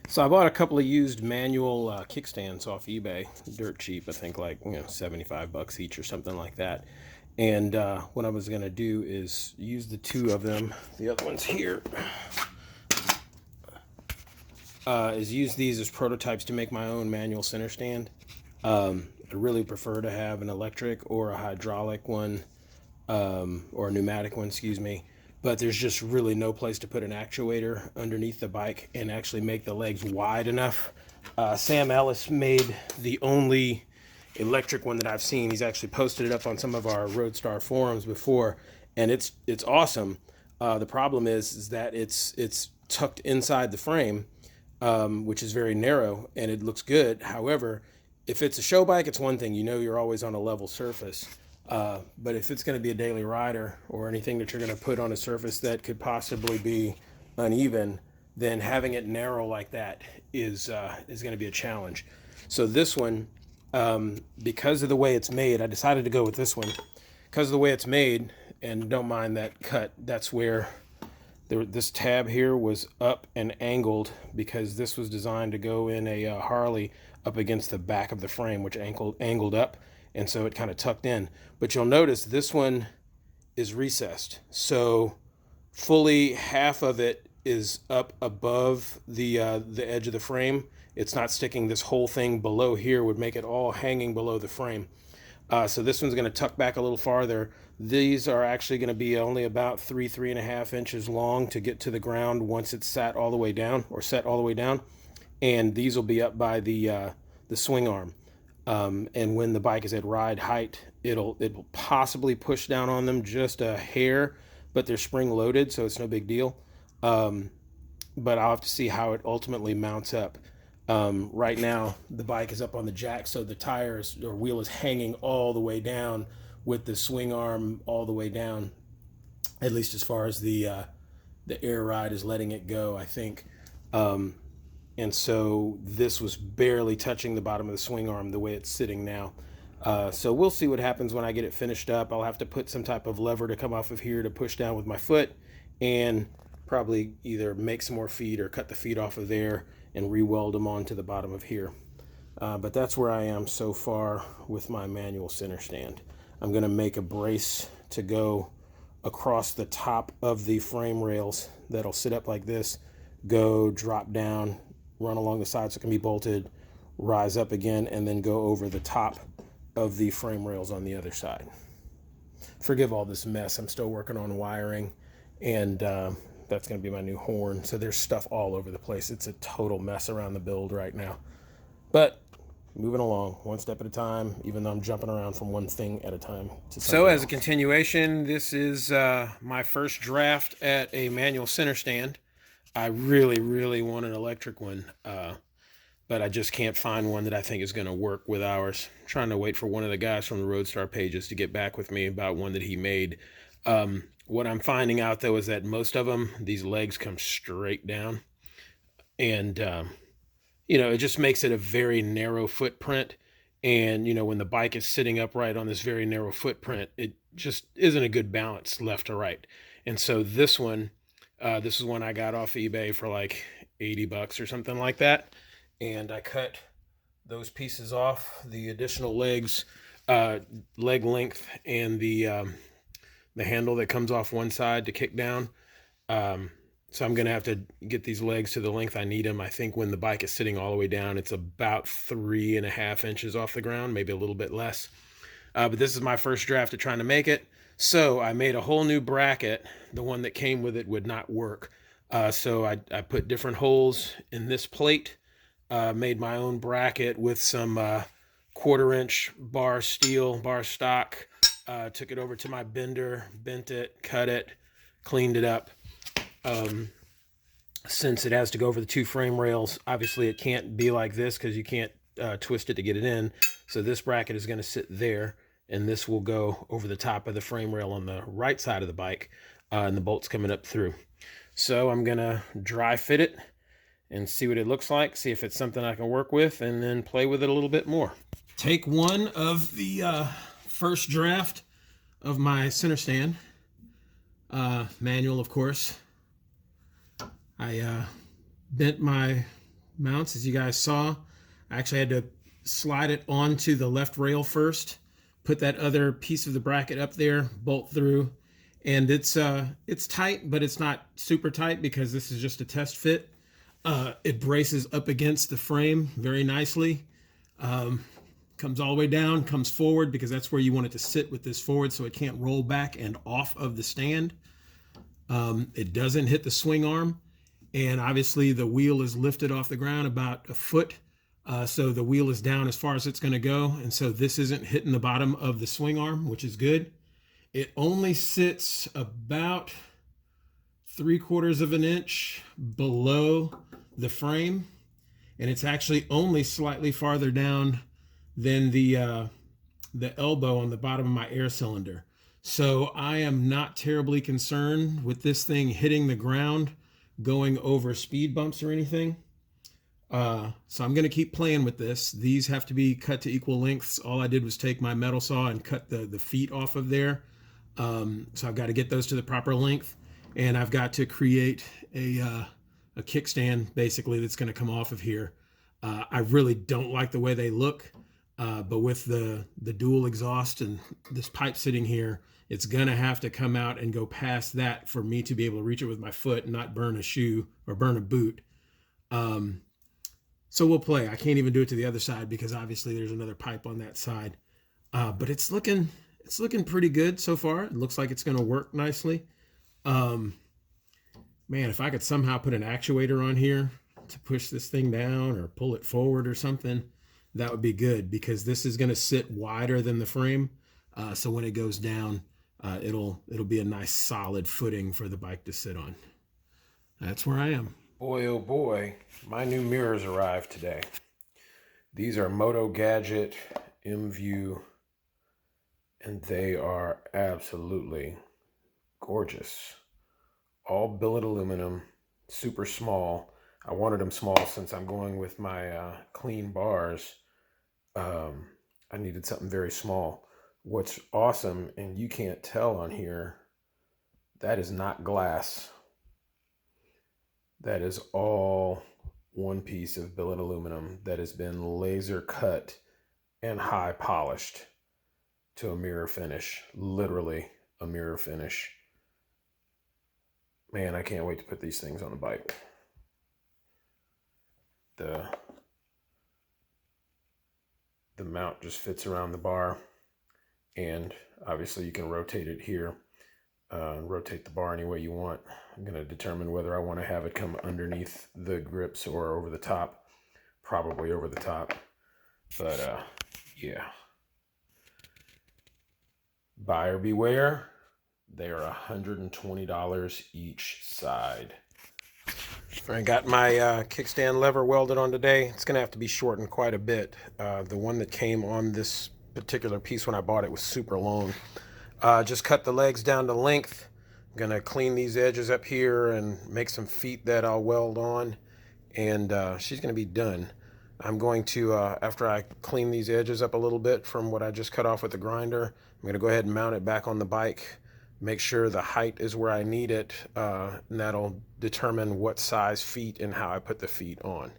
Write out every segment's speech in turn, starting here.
So I bought a couple of used manual kickstands off eBay, dirt cheap. I think like 75 bucks each or something like that. And what I was gonna do is use the two of them. The other one's here. Is use these as prototypes to make my own manual center stand. I really prefer to have an electric or a hydraulic one, or a pneumatic one, excuse me. But there's just really no place to put an actuator underneath the bike and actually make the legs wide enough. Sam Ellis made the only electric one that I've seen. He's actually posted it up on some of our Roadstar forums before, and it's awesome. The problem is that it's tucked inside the frame, which is very narrow, and it looks good. However, if it's a show bike, it's one thing. You know you're always on a level surface. But if it's going to be a daily rider or anything that you're going to put on a surface that could possibly be uneven, then having it narrow like that is going to be a challenge. So this one, because of the way it's made, I decided to go with this one. Because of the way it's made, and don't mind that cut, that's where this tab here was up and angled because this was designed to go in a Harley up against the back of the frame, which angled up, and so it kind of tucked in. But you'll notice this one is recessed, so fully half of it is up above the edge of the frame. It's not sticking. This whole thing below here would make it all hanging below the frame. So this one's going to tuck back a little farther. These are actually going to be only about 3.5 inches long to get to the ground once it's sat all the way down, or set all the way down. And these will be up by the swing arm. And when the bike is at ride height, it will possibly push down on them just a hair, but they're spring loaded, so it's no big deal. But I'll have to see how it ultimately mounts up. Right now, the bike is up on the jack, so the tires or wheel is hanging all the way down with the swing arm all the way down, at least as far as the air ride is letting it go, I think. And so this was barely touching the bottom of the swing arm the way it's sitting now. So we'll see what happens when I get it finished up. I'll have to put some type of lever to come off of here to push down with my foot, and probably either make some more feet or cut the feet off of there and re-weld them onto the bottom of here. But that's where I am so far with my manual center stand. I'm going to make a brace to go across the top of the frame rails that'll sit up like this, go drop down, run along the side so it can be bolted, rise up again, and then go over the top of the frame rails on the other side. Forgive all this mess. I'm still working on wiring, and that's going to be my new horn. So there's stuff all over the place. It's a total mess around the build right now. But moving along, one step at a time, even though I'm jumping around from one thing at a time to something So as else. a continuation, this is my first draft at a manual center stand. I really want an electric one, but I just can't find one that I think is going to work with ours. I'm trying to wait for one of the guys from the Roadstar pages to get back with me about one that he made. What I'm finding out, though, is that most of them, these legs come straight down. And, it just makes it a very narrow footprint. And, when the bike is sitting upright on this very narrow footprint, it just isn't a good balance left to right. And so this one, this is one I got off eBay for like 80 bucks or something like that. And I cut those pieces off, the additional legs, leg length, and the handle that comes off one side to kick down. So I'm going to have to get these legs to the length I need them. I think when the bike is sitting all the way down, it's about 3.5 inches off the ground, maybe a little bit less. But this is my first draft at trying to make it. So I made a whole new bracket. The one that came with it would not work. So I put different holes in this plate, made my own bracket with some 1/4 inch bar steel, bar stock, took it over to my bender, bent it, cut it, cleaned it up. Since it has to go over the two frame rails, obviously it can't be like this because you can't twist it to get it in. So this bracket is going to sit there, and this will go over the top of the frame rail on the right side of the bike, and the bolt's coming up through. So I'm going to dry fit it and see what it looks like, see if it's something I can work with, and then play with it a little bit more. Take one of the first draft of my center stand, manual, of course. I bent my mounts, as you guys saw. I actually had to slide it onto the left rail first, put that other piece of the bracket up there, bolt through, and it's tight, but it's not super tight because this is just a test fit. It braces up against the frame very nicely. Comes all the way down, comes forward because that's where you want it to sit with this forward so it can't roll back and off of the stand. It doesn't hit the swing arm, and obviously the wheel is lifted off the ground about a foot, so the wheel is down as far as it's going to go, and so this isn't hitting the bottom of the swing arm, which is good. It only sits about 3/4 of an inch below the frame, and it's actually only slightly farther down than the elbow on the bottom of my air cylinder. So I am not terribly concerned with this thing hitting the ground, going over speed bumps or anything. So I'm going to keep playing with this. These have to be cut to equal lengths. All I did was take my metal saw and cut the feet off of there. So I've got to get those to the proper length, and I've got to create a kickstand basically that's going to come off of here. I really don't like the way they look. But with the dual exhaust and this pipe sitting here, it's going to have to come out and go past that for me to be able to reach it with my foot and not burn a shoe or burn a boot. So we'll play. I can't even do it to the other side because obviously there's another pipe on that side. But it's looking pretty good so far. It looks like it's going to work nicely. Man, if I could somehow put an actuator on here to push this thing down or pull it forward or something, that would be good because this is going to sit wider than the frame. So when it goes down, it'll be a nice solid footing for the bike to sit on. That's where I am. Boy, oh boy, my new mirrors arrived today. These are Moto Gadget M-View, and they are absolutely gorgeous. All billet aluminum, super small. I wanted them small since I'm going with my clean bars. I needed something very small. What's awesome, and you can't tell on here, that is not glass. That is all one piece of billet aluminum that has been laser cut and high polished to a mirror finish. Literally a mirror finish. Man, I can't wait to put these things on the bike. The mount just fits around the bar, and obviously you can rotate it here, rotate the bar any way you want. I'm going to determine whether I want to have it come underneath the grips or over the top. Probably over the top, but yeah. Buyer beware. They are $120 each side. I got my kickstand lever welded on today. It's going to have to be shortened quite a bit. The one that came on this particular piece when I bought it was super long. Just cut the legs down to length. I'm going to clean these edges up here and make some feet that I'll weld on. And she's going to be done. I'm going to, after I clean these edges up a little bit from what I just cut off with the grinder, I'm going to go ahead and mount it back on the bike. Make sure the height is where I need it, and that'll determine what size feet and how I put the feet on.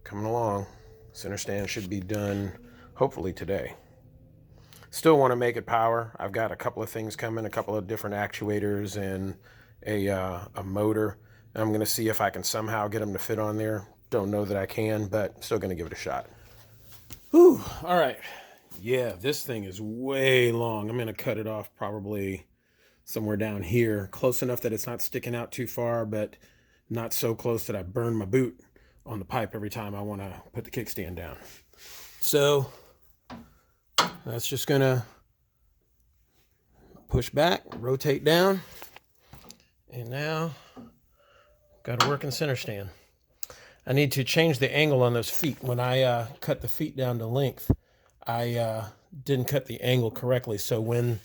Coming along. Center stand should be done hopefully today. Still want to make it power. I've got a couple of things coming, a couple of different actuators and a motor. I'm going to see if I can somehow get them to fit on there. Don't know that I can, but still going to give it a shot. Whew, all right. Yeah, this thing is way long. I'm going to cut it off probably somewhere down here, close enough that it's not sticking out too far, but not so close that I burn my boot on the pipe every time I want to put the kickstand down. So that's just going to push back, rotate down, and now got a working center stand. I need to change the angle on those feet. When I cut the feet down to length, I didn't cut the angle correctly. So when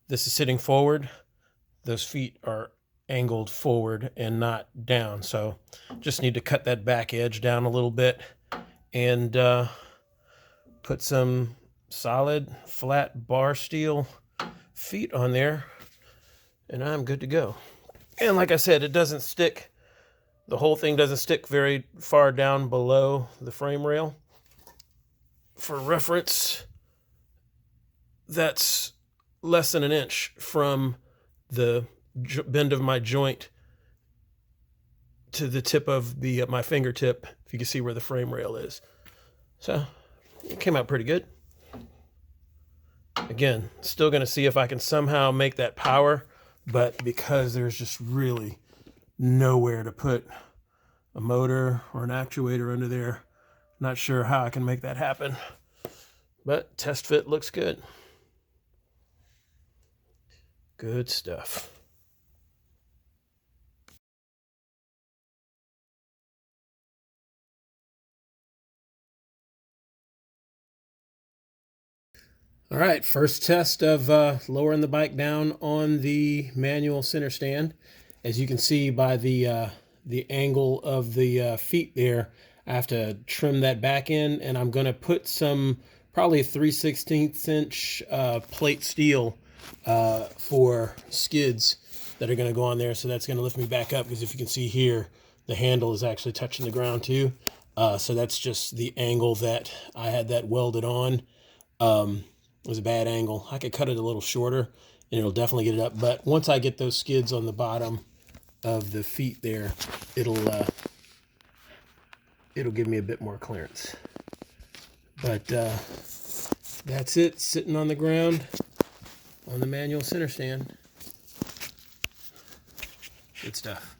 this is sitting forward, those feet are angled forward and not down. So just need to cut that back edge down a little bit and put some solid flat bar steel feet on there, and I'm good to go. And like I said, it doesn't stick the whole thing doesn't stick very far down below the frame rail. For reference, that's less than an inch from the bend of my joint to the tip of the my fingertip, if you can see where the frame rail is. So it came out pretty good. Again, still going to see if I can somehow make that power, but because there's just really nowhere to put a motor or an actuator under there, not sure how I can make that happen. But test fit looks good. Good stuff. All right, first test of lowering the bike down on the manual center stand. As you can see by the angle of the feet there, I have to trim that back in, and I'm going to put some probably 3/16 inch plate steel for skids that are going to go on there. So that's going to lift me back up, because if you can see here, the handle is actually touching the ground too. So that's just the angle that I had that welded on. It was a bad angle. I could cut it a little shorter and it'll definitely get it up. But once I get those skids on the bottom of the feet there, it'll give me a bit more clearance. But that's it, sitting on the ground on the manual center stand. Good stuff.